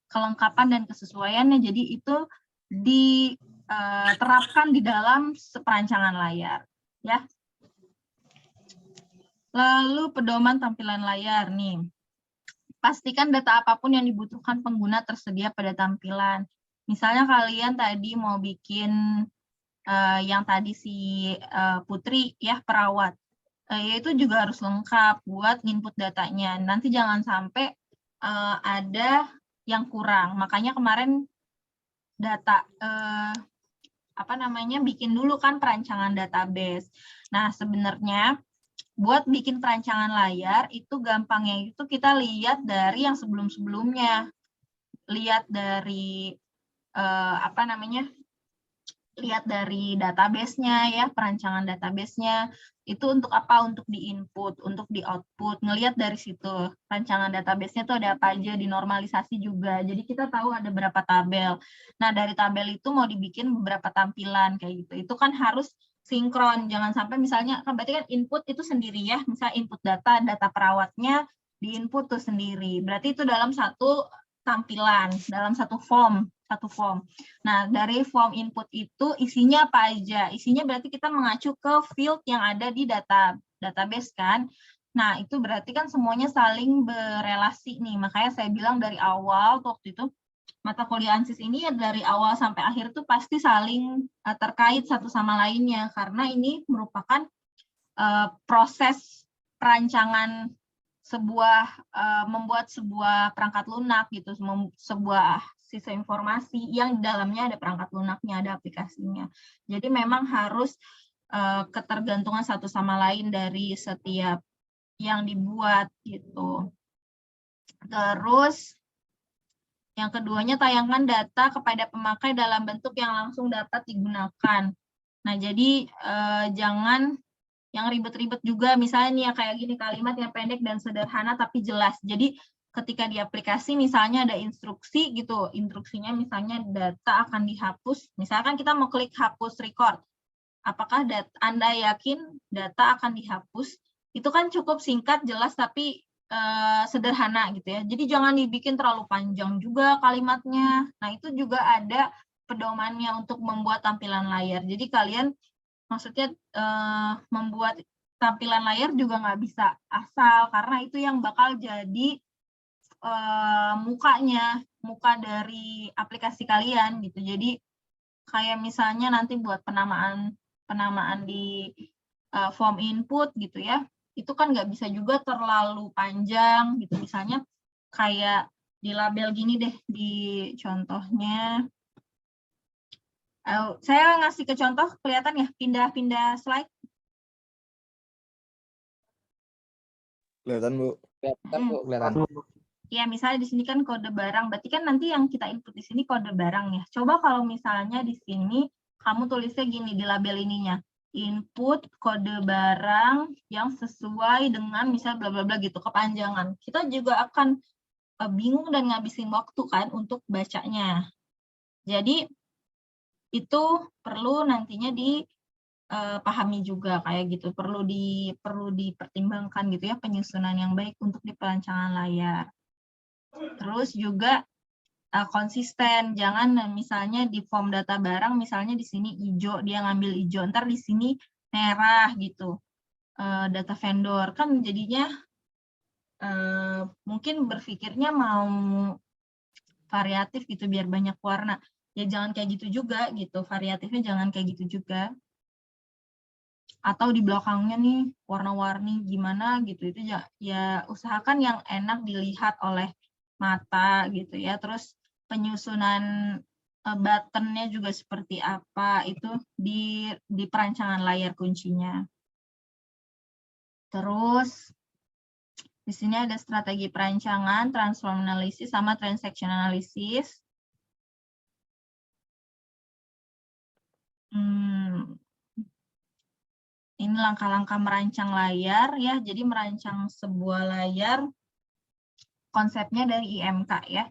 kelengkapan dan kesesuaiannya. Jadi itu diterapkan di dalam perancangan layar, ya. Lalu pedoman tampilan layar nih. Pastikan data apapun yang dibutuhkan pengguna tersedia pada tampilan. Misalnya kalian tadi mau bikin yang tadi si Putri ya, perawat. Itu juga harus lengkap buat input datanya. Nanti jangan sampai ada yang kurang. Makanya kemarin data bikin dulu kan perancangan database. Nah, sebenarnya buat bikin perancangan layar itu gampangnya itu kita lihat dari yang sebelum-sebelumnya. Lihat dari lihat dari database-nya ya, perancangan database-nya. Itu untuk apa? Untuk di-input, untuk di-output. Ngelihat dari situ, rancangan database-nya itu ada apa aja, dinormalisasi juga. Jadi kita tahu ada berapa tabel. Nah, dari tabel itu mau dibikin beberapa tampilan kayak gitu. Itu kan harus sinkron, jangan sampai misalnya, kan berarti kan input itu sendiri ya, misalnya input data perawatnya di-input tuh sendiri. Berarti itu dalam satu tampilan, dalam satu form. Nah, dari form input itu isinya apa aja? Isinya berarti kita mengacu ke field yang ada di database kan. Nah, itu berarti kan semuanya saling berelasi nih. Makanya saya bilang dari awal waktu itu mata kuliah ANSIS ini dari awal sampai akhir tuh pasti saling terkait satu sama lainnya, karena ini merupakan proses perancangan membuat sebuah perangkat lunak gitu, sebuah sistem informasi yang di dalamnya ada perangkat lunaknya, ada aplikasinya. Jadi memang harus ketergantungan satu sama lain dari setiap yang dibuat gitu. Terus yang keduanya, tayangkan data kepada pemakai dalam bentuk yang langsung dapat digunakan. Nah, jadi jangan yang ribet-ribet juga, misalnya nih ya kayak gini, kalimat yang pendek dan sederhana tapi jelas. Jadi ketika di aplikasi misalnya ada instruksi gitu, instruksinya misalnya data akan dihapus, misalkan kita mau klik hapus record. Apakah Anda yakin data akan dihapus? Itu kan cukup singkat, jelas, tapi sederhana gitu ya. Jadi jangan dibikin terlalu panjang juga kalimatnya. Nah, itu juga ada pedomannya untuk membuat tampilan layar. Jadi kalian maksudnya membuat tampilan layar juga nggak bisa asal, karena itu yang bakal jadi muka dari aplikasi kalian gitu. Jadi kayak misalnya nanti buat penamaan di form input gitu ya, itu kan nggak bisa juga terlalu panjang gitu. Misalnya kayak di label gini deh, di contohnya. Saya ngasih ke contoh, kelihatan ya, pindah-pindah slide. Kelihatan, Bu. Kelihatan. Ya, misalnya di sini kan kode barang, berarti kan nanti yang kita input di sini kode barang ya. Coba kalau misalnya di sini kamu tulisnya gini di label ininya, input kode barang yang sesuai dengan misal bla bla bla gitu, kepanjangan. Kita juga akan bingung dan ngabisin waktu kan untuk bacanya. Jadi itu perlu nantinya pahami juga kayak gitu. Perlu dipertimbangkan gitu ya penyusunan yang baik untuk di perancangan layar. Terus juga konsisten, jangan misalnya di form data barang misalnya di sini hijau, dia ngambil hijau, ntar di sini merah gitu. Data vendor kan jadinya mungkin berpikirnya mau variatif gitu biar banyak warna. Ya jangan kayak gitu juga gitu, variatifnya jangan kayak gitu juga. Atau di belakangnya nih warna-warni gimana gitu, itu ya usahakan yang enak dilihat oleh mata gitu ya. Terus penyusunan buttonnya juga seperti apa, itu di perancangan layar kuncinya. Terus di sini ada strategi perancangan, transform analysis, sama transaction analysis. Ini langkah-langkah merancang layar ya. Jadi merancang sebuah layar konsepnya dari IMK ya.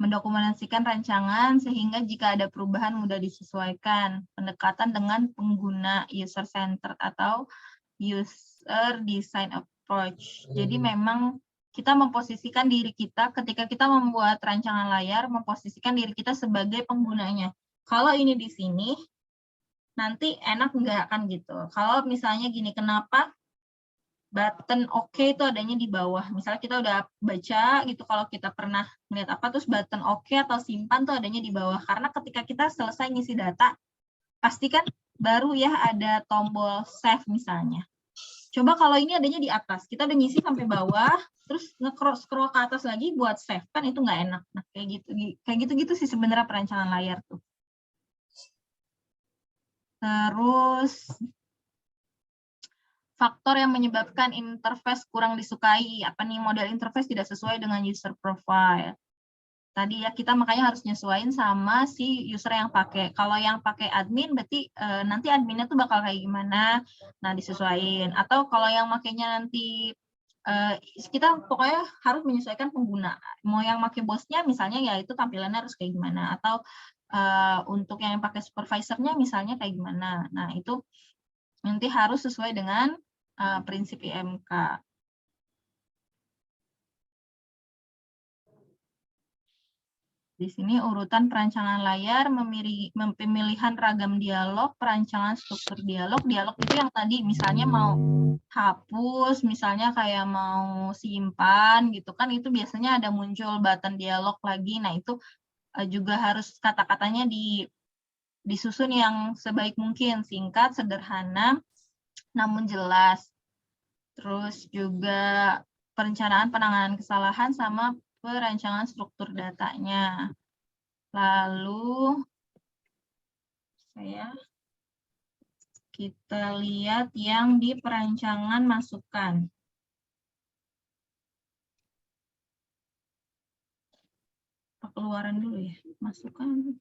Mendokumentasikan rancangan sehingga jika ada perubahan mudah disesuaikan. Pendekatan dengan pengguna user centered atau user design approach. Jadi memang kita memposisikan diri kita ketika kita membuat rancangan layar, memposisikan diri kita sebagai penggunanya. Kalau ini di sini, nanti enak nggak kan gitu. Kalau misalnya gini, kenapa button OK itu adanya di bawah. Misalnya kita udah baca gitu, kalau kita pernah melihat apa, terus button OK atau simpan tuh adanya di bawah. Karena ketika kita selesai ngisi data, pasti kan baru ya ada tombol save misalnya. Coba kalau ini adanya di atas, kita udah ngisi sampai bawah, terus nge-scroll ke atas lagi buat save, kan itu nggak enak. Nah, kayak gitu-gitu sih sebenarnya perancangan layar tuh. Terus faktor yang menyebabkan interface kurang disukai. Apa nih, model interface tidak sesuai dengan user profile. Tadi ya kita makanya harus nyesuaiin sama si user yang pakai. Kalau yang pakai admin berarti nanti adminnya tuh bakal kayak gimana. Nah, disesuaiin. Atau kalau yang makainya nanti kita pokoknya harus menyesuaikan pengguna. Mau yang pakai bosnya misalnya ya itu tampilannya harus kayak gimana. Atau untuk yang pakai supervisornya misalnya kayak gimana. Nah, itu nanti harus sesuai dengan prinsip IMK. Di sini urutan perancangan layar, pemilihan ragam dialog, perancangan struktur dialog. Dialog itu yang tadi misalnya mau hapus, misalnya kayak mau simpan gitu kan, itu biasanya ada muncul button dialog lagi. Nah, itu juga harus kata-katanya disusun yang sebaik mungkin, singkat, sederhana, namun jelas. Terus juga perencanaan penanganan kesalahan sama perancangan struktur datanya. Lalu kita lihat yang di perancangan masukan. Keluaran dulu ya, masukan.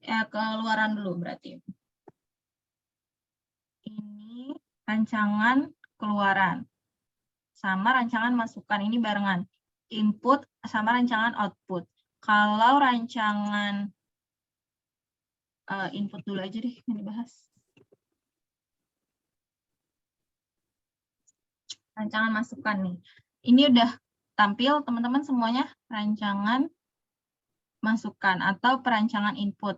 Keluaran dulu berarti. Ini rancangan keluaran sama rancangan masukan, ini barengan. Input sama rancangan output. Kalau rancangan input dulu aja deh yang dibahas. Rancangan masukan nih. Ini udah tampil teman-teman semuanya, rancangan masukan atau perancangan input.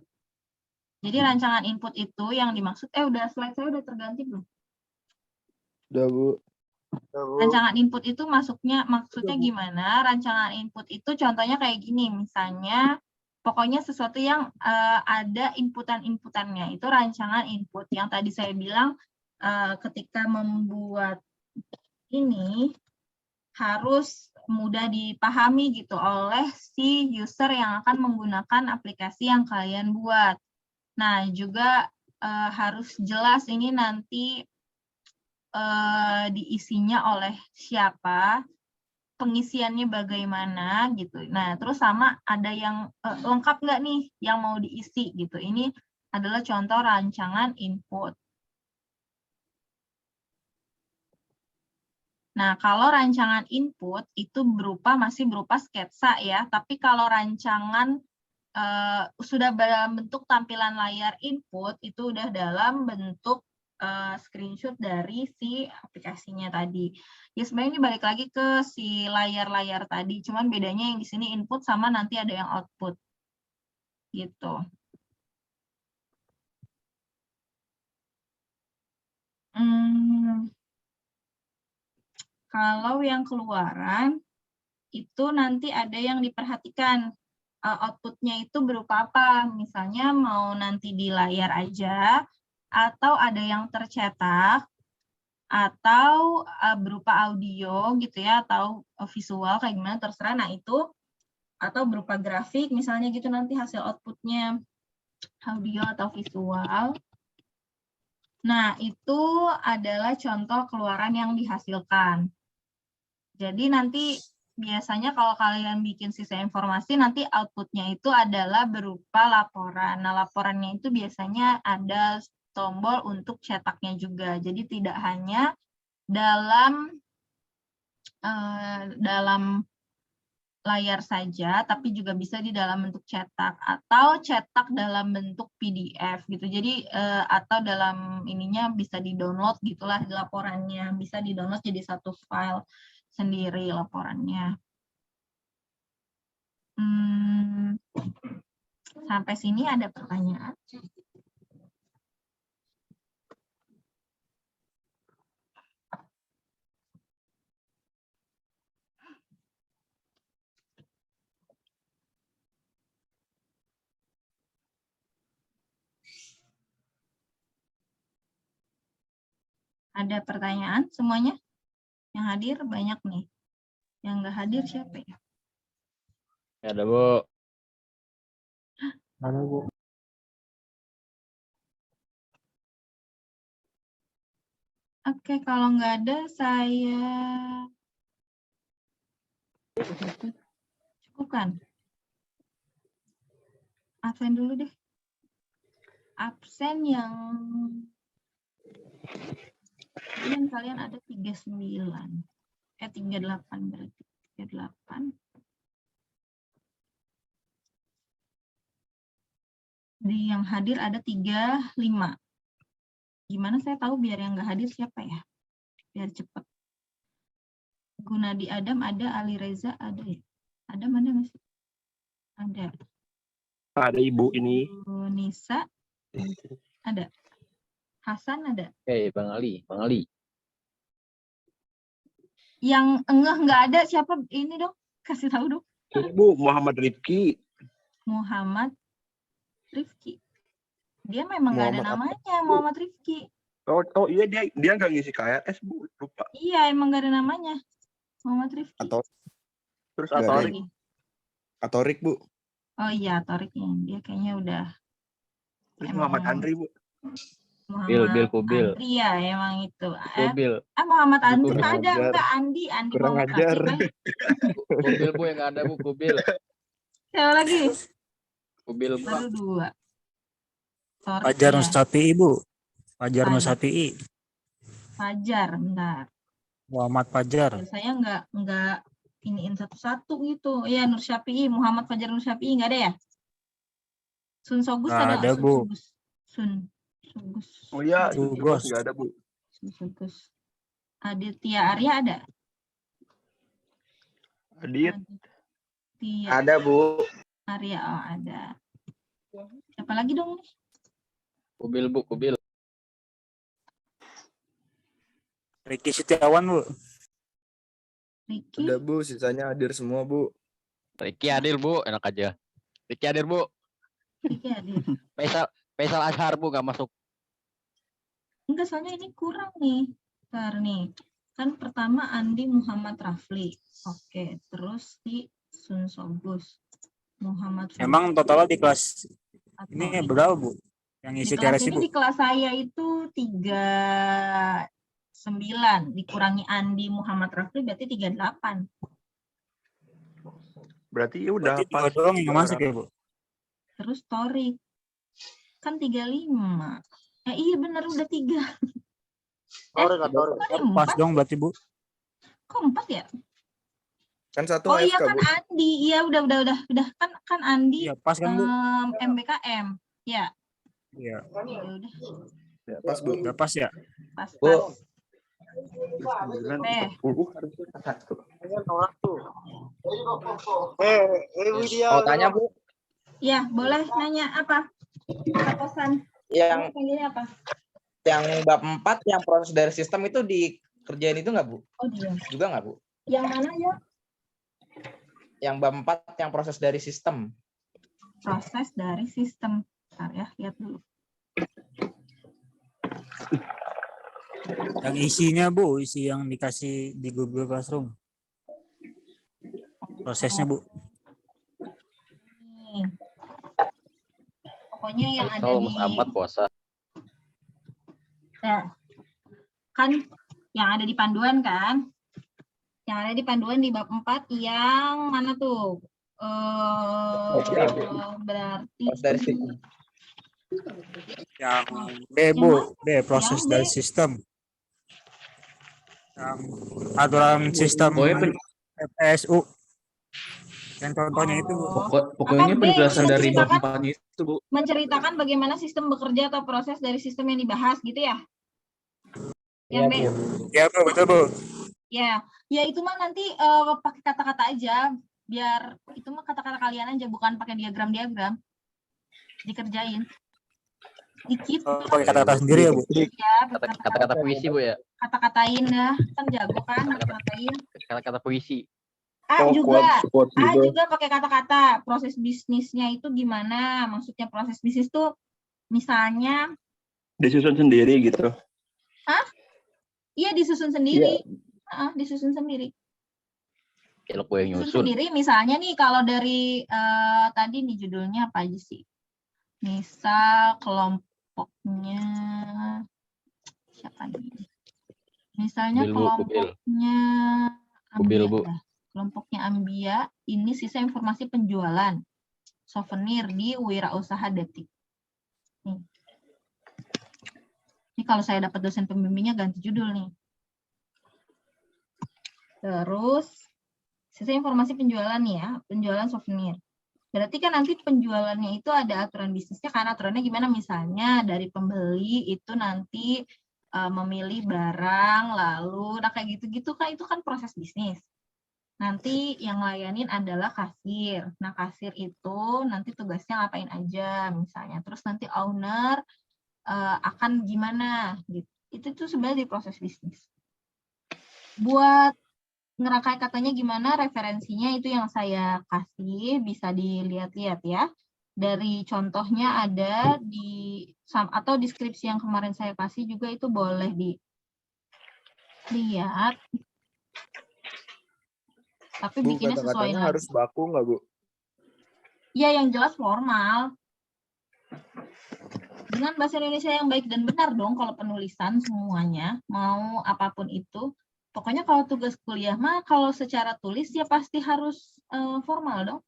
Jadi rancangan input itu yang dimaksud, udah slide saya udah terganti belum? Udah, Bu. Rancangan input itu maksudnya gimana? Rancangan input itu contohnya kayak gini, misalnya pokoknya sesuatu yang ada inputan-inputannya, itu rancangan input. Yang tadi saya bilang ketika membuat ini harus mudah dipahami gitu oleh si user yang akan menggunakan aplikasi yang kalian buat. Nah, juga harus jelas ini nanti diisinya oleh siapa, pengisiannya bagaimana gitu. Nah, terus sama ada yang lengkap nggak nih yang mau diisi gitu. Ini adalah contoh rancangan input. Nah, kalau rancangan input itu masih berupa sketsa ya, tapi kalau rancangan sudah dalam bentuk tampilan layar input, itu udah dalam bentuk screenshot dari si aplikasinya tadi. Ya sebenarnya ini balik lagi ke si layar-layar tadi, cuman bedanya yang di sini input sama nanti ada yang output. Gitu. Kalau yang keluaran, itu nanti ada yang diperhatikan. Outputnya itu berupa apa? Misalnya mau nanti di layar aja, atau ada yang tercetak, atau berupa audio gitu ya, atau visual kayak gimana, terserah. Nah itu, atau berupa grafik, misalnya gitu nanti hasil outputnya audio atau visual. Nah, itu adalah contoh keluaran yang dihasilkan. Jadi nanti biasanya kalau kalian bikin sistem informasi, nanti outputnya itu adalah berupa laporan. Nah, laporannya itu biasanya ada tombol untuk cetaknya juga. Jadi tidak hanya dalam layar saja, tapi juga bisa di dalam bentuk cetak atau cetak dalam bentuk PDF gitu. Jadi atau dalam ininya bisa di-download gitulah laporannya, bisa di-download jadi satu file sendiri laporannya. Sampai sini ada pertanyaan? Ada pertanyaan semuanya? Yang hadir banyak nih. Yang nggak hadir siapa ya? Ya ada, Bu. Mana, Bu? Oke, kalau nggak ada saya cukupkan. Absen dulu deh. Absen yang kalian ada 39. 38 berarti. 38. Di yang hadir ada 35. Gimana saya tahu biar yang nggak hadir siapa ya? Biar cepat. Gunadi Adam ada, Ali Reza ada ya? Adam ada nggak sih? Ada. Ada Ibu ini. Nisa ada. Hasan ada. Bang Ali, Bang Ali. Yang engeh nggak ada siapa ini dong? Kasih tahu dong. Bu, Muhammad Rifki. Muhammad Rifki. Dia memang nggak ada Muhammad namanya, Muhammad Rifki. Oh iya dia nggak ngisi KRS, Bu. Lupa. Iya, emang nggak ada namanya. Muhammad Rifki. Terus Nggak ada. Atorik. Atorik, Bu. Oh iya, Toriknya. Dia kayaknya udah. Terus emang Muhammad Andri, Bu. Muhammad Kubil. Andri ya, emang itu. Kubil. Muhammad Andri Kurang ada, ajar. enggak Andi Kurang Muhammad ajar. Rafi kali. Kubil, Bu, yang nggak ada, Bu. Kubil. Siapa lagi? Kubil, Bu. Baru 2. Torik Fajar ya. Nusafi'i, Bu. Fajar Fajar. Nusafi'i. Fajar, bentar. Muhammad Fajar. Saya enggak iniin satu-satu gitu. Iya, Nur Syafi'i, Muhammad Fajar Nur Syafi'i enggak ada ya? Sun Sogus Nggak ada ada, nggak? Bu. Sun Sogus. Oh iya, Sugos. nggak ada, Bu. Sun Sogus. Aditya Arya ada? Adit. Aditya Ada, Bu. Arya, oh ada. Siapa lagi dong? Kubil, Bu, Kubil. Ricky Setiawan, Bu. Ricky? Udah, Bu. Sisanya hadir semua, Bu. Ricky hadir, Bu. Enak aja. Ricky hadir, Bu. Ricky hadir. Faisal Azhar, Bu, nggak masuk. Enggak, soalnya ini kurang nih. Bentar nih. Kan pertama Andi Muhammad Rafli. Oke, terus di Sun Sogus. Muhammad Fajar. Emang totalnya di kelas ini Atorik. berapa, Bu? Yang Di isi kelas KRS, ini Bu? di kelas saya itu 39 dikurangi Andi Muhammad Rafli berarti 38. Berarti ya udah Berarti pas. 2 doang yang masuk ya, Bu? Terus Torik kan 35. Iya benar udah 3. Pas dong berarti, Bu. Kok 4 ya? Kan satu Oh iya AFK, kan Bu. Andi, iya udah kan Andi Iya, pas kan, Bu? MBKM, ya. Iya, Ya udah Ya, pas, Bu. udah pas ya? pas. Bu. 9:40 harusnya satu. Mau tanya Bu, Ya boleh nanya apa? Proposan. yang Kamu panggilnya apa? bab 4 yang proses dari sistem itu dikerjain itu nggak Bu? Oh dia. Juga nggak Bu? Yang mana ya? Yang bab 4 yang proses dari sistem. Proses dari sistem. Bentar ya, lihat dulu. Yang isinya, Bu, isi yang dikasih di Google Classroom. Prosesnya, Bu. Nih. Pokoknya yang ada Kalau di Mas Ahmad puasa. Nah, kan yang ada di panduan kan? Yang ada di panduan di bab 4 yang mana tuh? Berarti Proses dari sistem. Yang B, Bu. B, proses Yang B. dari sistem. Yang aturan sistem PSU. Yang contohnya itu, Bu. Pokoknya penjelasan dari bab 4-nya itu, Bu. menceritakan bagaimana sistem bekerja atau proses dari sistem yang dibahas gitu ya? Yang Iya, B. Bu. Ya, Bu, betul, Bu. Ya itu mah nanti pakai kata-kata aja, biar itu mah kata-kata kalian aja, bukan pakai diagram-diagram. Dikerjain. Dikit. Pakai kata-kata sendiri ya, Bu. Ya, Kata-kata puisi, Bu ya. kata-katain ya, kan jago kan kata-katain. Kata-kata puisi. A juga Quotes A gitu. juga pakai kata-kata. Proses bisnisnya itu gimana? Maksudnya proses bisnis tuh misalnya Disusun sendiri gitu. iya disusun sendiri. Disusun sendiri. Kalau gue yang Disusun nyusun. sendiri misalnya nih kalau dari tadi nih judulnya apa aja sih? Misal kelompoknya siapa nih? Misalnya Kubil, Bu, kubil. kelompoknya Kubil, Ambia Bu. ya. Kelompoknya Ambia ini sisa informasi penjualan souvenir di Wirausaha Detik. Nih. Ini kalau saya dapat dosen pembimbingnya ganti judul nih. Terus sisa informasi penjualan nih ya, penjualan souvenir. Berarti kan nanti penjualannya itu ada aturan bisnisnya, kan aturannya gimana, misalnya dari pembeli itu nanti memilih barang, lalu nah kayak gitu-gitu kan, itu kan proses bisnis. Nanti yang layanin adalah kasir. Nah kasir itu nanti tugasnya ngapain aja misalnya. Terus nanti owner akan gimana gitu. Itu tuh sebenarnya di proses bisnis. Buat ngerangkai katanya gimana, referensinya itu yang saya kasih, bisa dilihat-lihat ya. Dari contohnya ada di atau deskripsi yang kemarin saya kasih juga itu boleh dilihat. Tapi Bu, bikinnya sesuai kata-katanya lagi. harus baku nggak, Bu? Ya yang jelas formal. Dengan bahasa Indonesia yang baik dan benar dong kalau penulisan semuanya, mau apapun itu. Pokoknya kalau tugas kuliah mah kalau secara tulis ya pasti harus formal dong.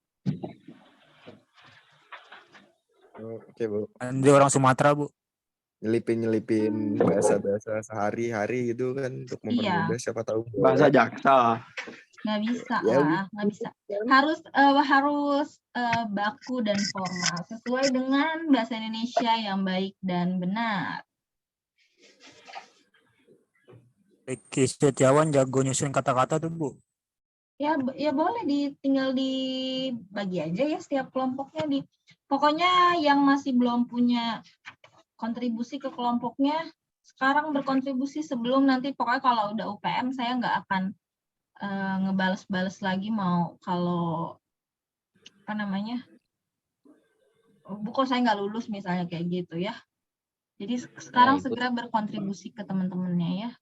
Oke, Bu. Dia orang Sumatera, Bu. Nyelipin bahasa-bahasa sehari-hari gitu kan untuk mempermudah, siapa tahu. Bahasa jaksa. Nggak bisa Ya, lah, nggak bisa. Harus baku dan formal sesuai dengan bahasa Indonesia yang baik dan benar. Ricky Setiawan jago nyusun kata-kata tuh, Bu. Ya boleh tinggal dibagi aja ya setiap kelompoknya. Pokoknya yang masih belum punya kontribusi ke kelompoknya sekarang berkontribusi, sebelum nanti pokoknya kalau udah UPM saya nggak akan ngebales-bales lagi, mau kalau apa namanya, kok saya nggak lulus misalnya kayak gitu ya. Jadi sekarang segera berkontribusi ke teman-temannya ya.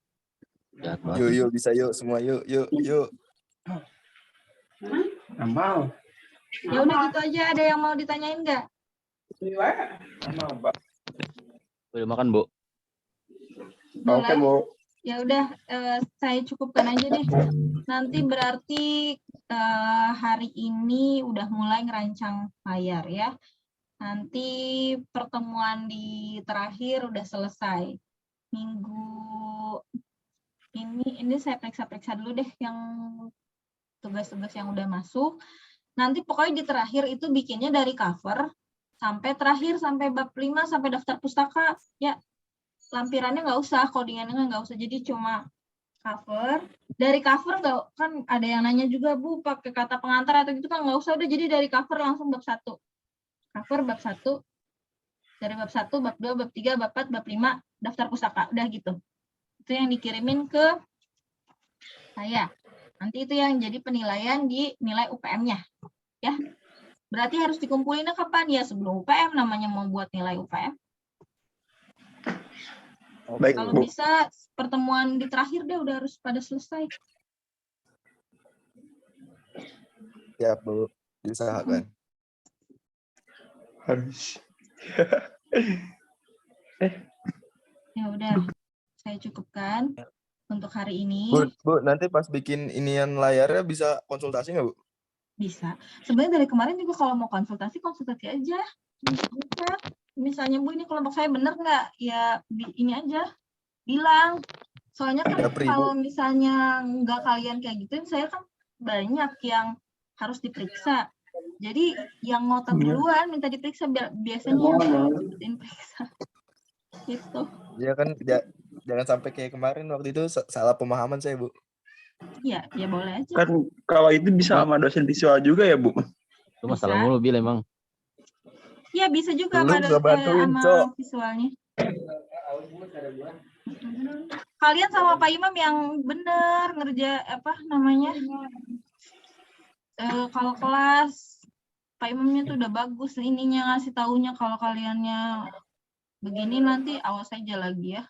Yuk bisa yuk semua yuk. Amal. Ya udah gitu aja. Ada yang mau ditanyain nggak? Udah makan, Bu? Oke, Bu. Ya udah, saya cukupkan aja deh. Nanti berarti hari ini udah mulai ngerancang layar ya. Nanti pertemuan di terakhir udah selesai. Minggu ini saya periksa-periksa dulu deh yang tugas-tugas yang udah masuk. Nanti pokoknya di terakhir itu bikinnya dari cover sampai terakhir, sampai bab 5, sampai daftar pustaka. Ya, lampirannya nggak usah, codingannya nggak usah. Jadi cuma cover. Dari cover nggak, kan ada yang nanya juga, Bu, pakai kata pengantar atau gitu kan nggak usah. Udah, jadi dari cover langsung bab 1. Cover bab 1. Dari bab 1, bab 2, bab 3, bab 4, bab 5, daftar pustaka. Udah gitu. Itu yang dikirimin ke saya. Nanti itu yang jadi penilaian di nilai UPM-nya. Ya. Berarti harus dikumpulinnya kapan? Ya sebelum UPM, namanya mau buat nilai UPM. Baik, Kalau Bu. bisa pertemuan di terakhir deh udah harus pada selesai. Ya, Bu. Diusahakan. Habis. Ya udah, saya cukupkan untuk hari ini. Bu, nanti pas bikin inian layarnya bisa konsultasi nggak, Bu? Bisa. Sebenarnya dari kemarin juga kalau mau konsultasi aja. Bisa. Misalnya, Bu, ini kelompok saya bener nggak? Ya ini aja, bilang. Soalnya kan Japri, Bu. kalau misalnya nggak kalian kayak gitu, saya kan banyak yang harus diperiksa. Jadi yang ngotot duluan minta diperiksa, biasanya yang saya sebutin periksa. Gitu. Ya kan, jangan sampai kayak kemarin waktu itu salah pemahaman saya, Bu. Ya boleh aja. Kan kalau itu bisa sama dosen visual juga ya, Bu? Itu masalah Bisa. mulu Bil emang. Ya bisa juga Lu sama nggak bantuin, sama Cok. visualnya. Kalian sama Pak Imam yang bener kalau kelas Pak Imamnya tuh udah bagus ininya ngasih taunya. Kalau kaliannya begini nanti awas aja lagi ya.